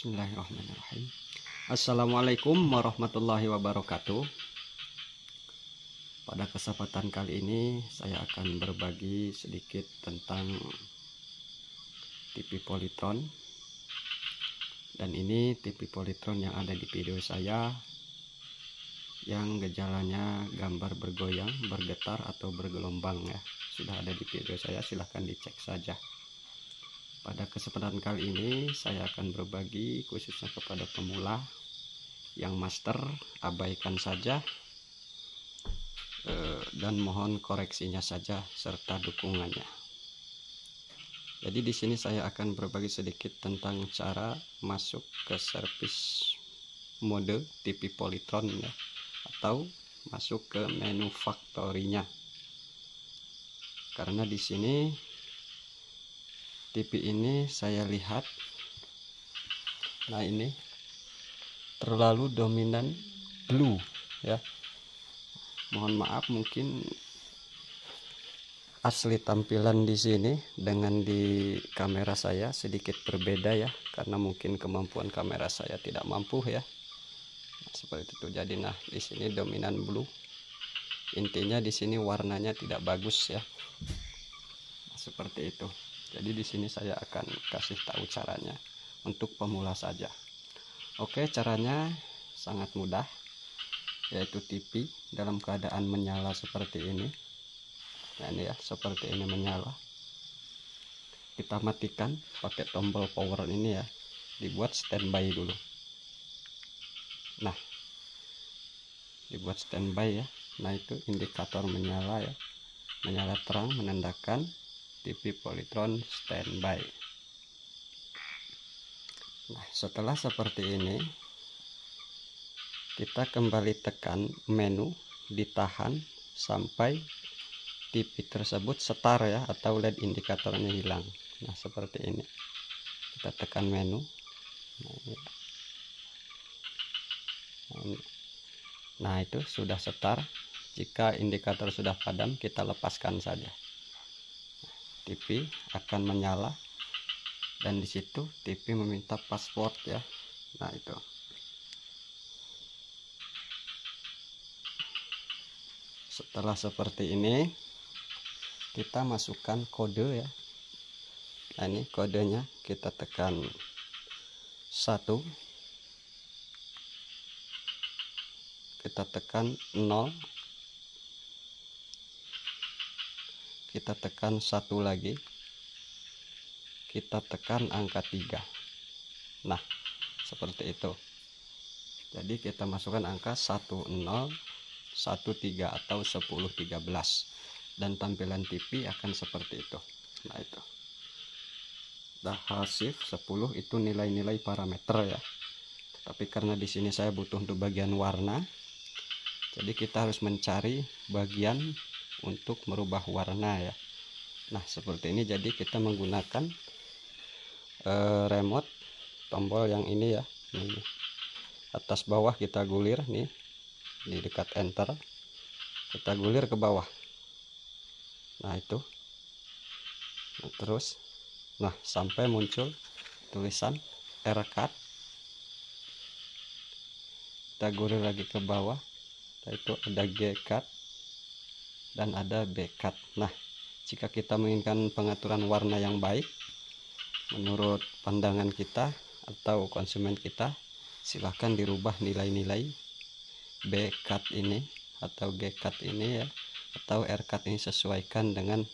Bismillahirrahmanirrahim. Assalamualaikum warahmatullahi wabarakatuh. Pada kesempatan kali ini saya akan berbagi sedikit tentang TV Polytron. Dan ini TV Polytron yang ada di video saya, yang gejalanya gambar bergoyang, bergetar atau bergelombang ya. Sudah ada di video saya, silahkan dicek saja. Pada kesempatan kali ini saya akan berbagi khususnya kepada pemula. Yang master abaikan saja dan mohon koreksinya saja serta dukungannya. Jadi di sini saya akan berbagi sedikit tentang cara masuk ke servis mode TV Polytron ya, atau masuk ke menu factory-nya. Karena di sini TV ini saya lihat, nah ini terlalu dominan blue ya. Mohon maaf, mungkin asli tampilan di sini dengan di kamera saya sedikit berbeda ya, karena mungkin kemampuan kamera saya tidak mampu ya. Nah, seperti itu. Jadi nah di sini dominan blue. Intinya di sini warnanya tidak bagus ya. Nah, seperti itu. Jadi di sini saya akan kasih tahu caranya untuk pemula saja. Oke, caranya sangat mudah, yaitu TV dalam keadaan menyala seperti ini. Nah ini ya, seperti ini menyala. Kita matikan pakai tombol power ini ya, dibuat standby dulu. Nah, dibuat standby ya. Nah itu indikator menyala ya, menyala terang menandakan TV Polytron standby. Nah setelah seperti ini, kita kembali tekan menu, ditahan sampai TV tersebut setar ya, atau LED indikatornya hilang. Nah seperti ini, kita tekan menu. Nah itu sudah setar. Jika indikator sudah padam, kita lepaskan saja. TV akan menyala dan di situ TV meminta password ya. Nah itu. Setelah seperti ini, kita masukkan kode ya. Nah ini kodenya, kita tekan 1, kita tekan 0, kita tekan 1 lagi, kita tekan angka 3. Nah seperti itu. Jadi kita masukkan angka 1013 atau 1013, dan tampilan TV akan seperti itu. Nah itu dah hasif 10 itu nilai-nilai parameter ya. Tapi karena di sini saya butuh untuk bagian warna, jadi kita harus mencari bagian untuk merubah warna ya. Nah seperti ini. Jadi kita menggunakan remote tombol yang ini ya, ini atas bawah kita gulir nih, di dekat enter kita gulir ke bawah. Nah itu, nah, terus nah sampai muncul tulisan R-cut, kita gulir lagi ke bawah. Nah, itu ada G-cut dan ada B-cut. Nah jika kita menginginkan pengaturan warna yang baik menurut pandangan kita atau konsumen kita, silahkan dirubah nilai-nilai B-cut ini atau G-cut ini ya, atau R-cut ini, sesuaikan dengan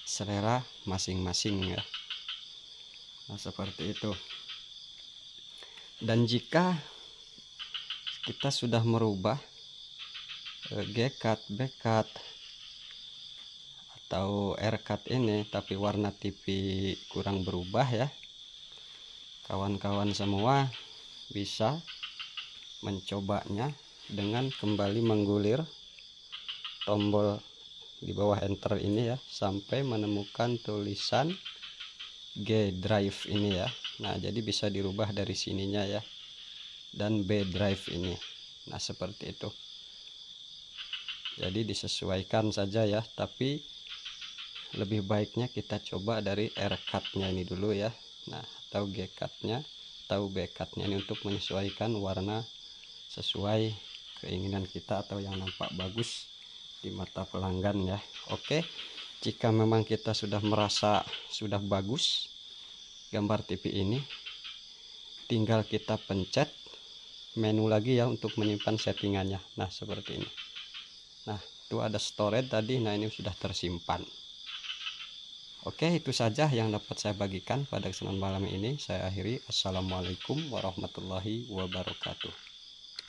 selera masing-masing ya. Nah seperti itu. Dan jika kita sudah merubah G-cut, B-cut atau R-cut ini, tapi warna TV kurang berubah ya, kawan-kawan semua bisa mencobanya dengan kembali menggulir tombol di bawah enter ini ya, sampai menemukan tulisan G drive ini ya. Nah jadi bisa dirubah dari sininya ya, dan B drive ini. Nah seperti itu. Jadi disesuaikan saja ya, tapi lebih baiknya kita coba dari R-cut nya ini dulu ya. Nah atau G-cut nya, atau bekatnya ini untuk menyesuaikan warna sesuai keinginan kita atau yang nampak bagus di mata pelanggan ya. Oke, jika memang kita sudah merasa sudah bagus gambar TV ini, tinggal kita pencet menu lagi ya untuk menyimpan settingannya. Nah seperti ini. Nah itu ada storage tadi, nah ini sudah tersimpan. Oke, itu saja yang dapat saya bagikan pada kesempatan malam ini. Saya akhiri. Assalamualaikum warahmatullahi wabarakatuh.